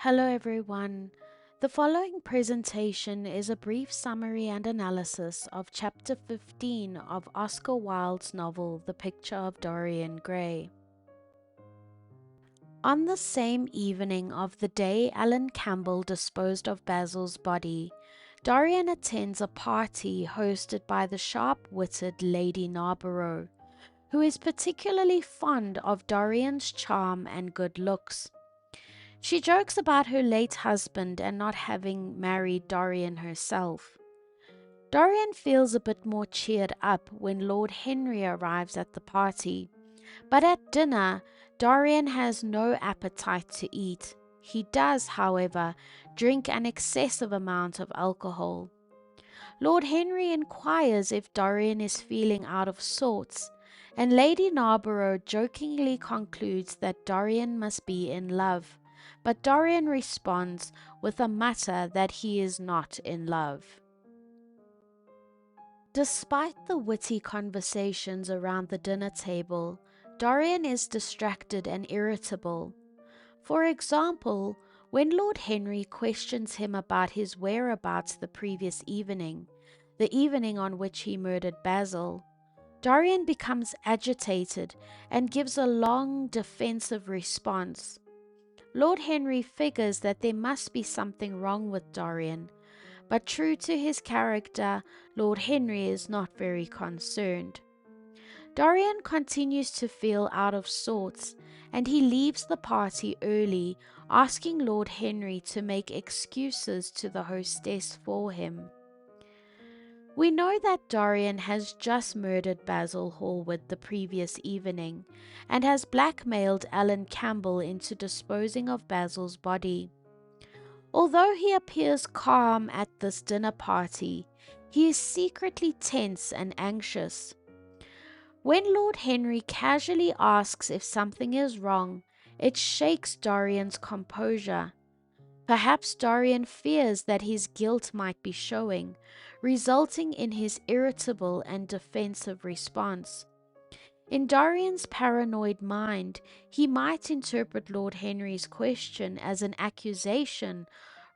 Hello everyone. The following presentation is a brief summary and analysis of Chapter 15 of Oscar Wilde's novel The Picture of Dorian Gray. On the same evening of the day Alan Campbell disposed of Basil's body, Dorian attends a party hosted by the sharp-witted Lady Narborough, who is particularly fond of Dorian's charm and good looks. She jokes about her late husband and not having married Dorian herself. Dorian feels a bit more cheered up when Lord Henry arrives at the party, but at dinner, Dorian has no appetite to eat. He does, however, drink an excessive amount of alcohol. Lord Henry inquires if Dorian is feeling out of sorts, and Lady Narborough jokingly concludes that Dorian must be in love. But Dorian responds with a mutter that he is not in love. Despite the witty conversations around the dinner table, Dorian is distracted and irritable. For example, when Lord Henry questions him about his whereabouts the previous evening, the evening on which he murdered Basil, Dorian becomes agitated and gives a long defensive response. Lord Henry figures that there must be something wrong with Dorian, but true to his character, Lord Henry is not very concerned. Dorian continues to feel out of sorts, and he leaves the party early, asking Lord Henry to make excuses to the hostess for him. We know that Dorian has just murdered Basil Hallward the previous evening and has blackmailed Alan Campbell into disposing of Basil's body. Although he appears calm at this dinner party, he is secretly tense and anxious. When Lord Henry casually asks if something is wrong, it shakes Dorian's composure. Perhaps Dorian fears that his guilt might be showing, resulting in his irritable and defensive response. In Dorian's paranoid mind, he might interpret Lord Henry's question as an accusation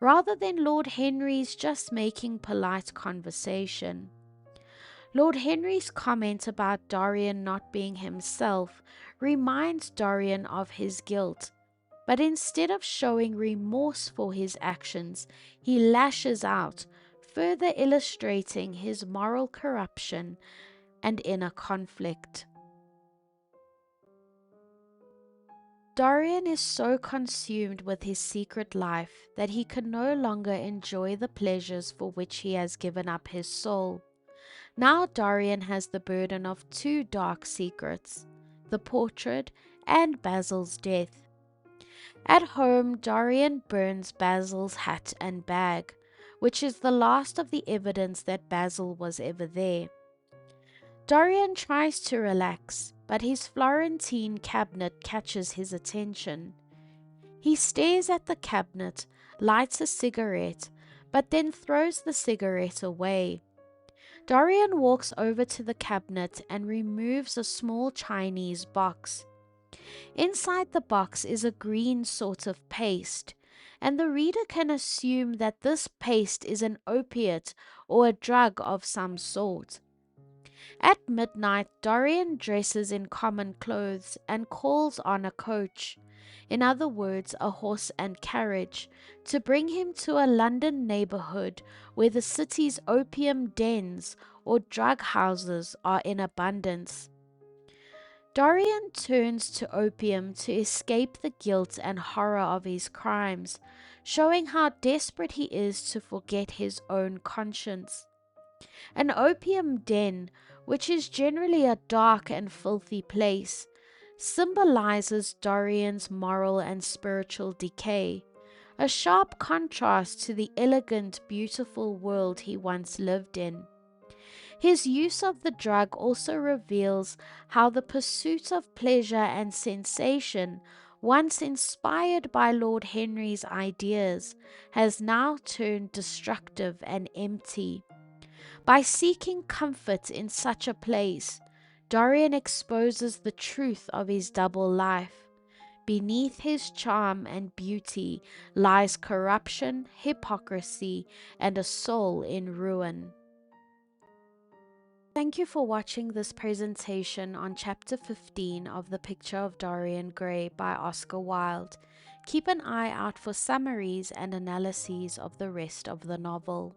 rather than Lord Henry's just making polite conversation. Lord Henry's comment about Dorian not being himself reminds Dorian of his guilt. But instead of showing remorse for his actions, he lashes out, further illustrating his moral corruption and inner conflict. Dorian is so consumed with his secret life that he can no longer enjoy the pleasures for which he has given up his soul. Now Dorian has the burden of two dark secrets, the portrait and Basil's death. At home, Dorian burns Basil's hat and bag, which is the last of the evidence that Basil was ever there. Dorian tries to relax, but his Florentine cabinet catches his attention. He stares at the cabinet, lights a cigarette, but then throws the cigarette away. Dorian walks over to the cabinet and removes a small Chinese box. Inside the box is a green sort of paste, and the reader can assume that this paste is an opiate or a drug of some sort. At midnight, Dorian dresses in common clothes and calls on a coach, in other words, a horse and carriage, to bring him to a London neighborhood where the city's opium dens or drug houses are in abundance. Dorian turns to opium to escape the guilt and horror of his crimes, showing how desperate he is to forget his own conscience. An opium den, which is generally a dark and filthy place, symbolizes Dorian's moral and spiritual decay, a sharp contrast to the elegant, beautiful world he once lived in. His use of the drug also reveals how the pursuit of pleasure and sensation, once inspired by Lord Henry's ideas, has now turned destructive and empty. By seeking comfort in such a place, Dorian exposes the truth of his double life. Beneath his charm and beauty lies corruption, hypocrisy, and a soul in ruin. Thank you for watching this presentation on Chapter 15 of The Picture of Dorian Gray by Oscar Wilde. Keep an eye out for summaries and analyses of the rest of the novel.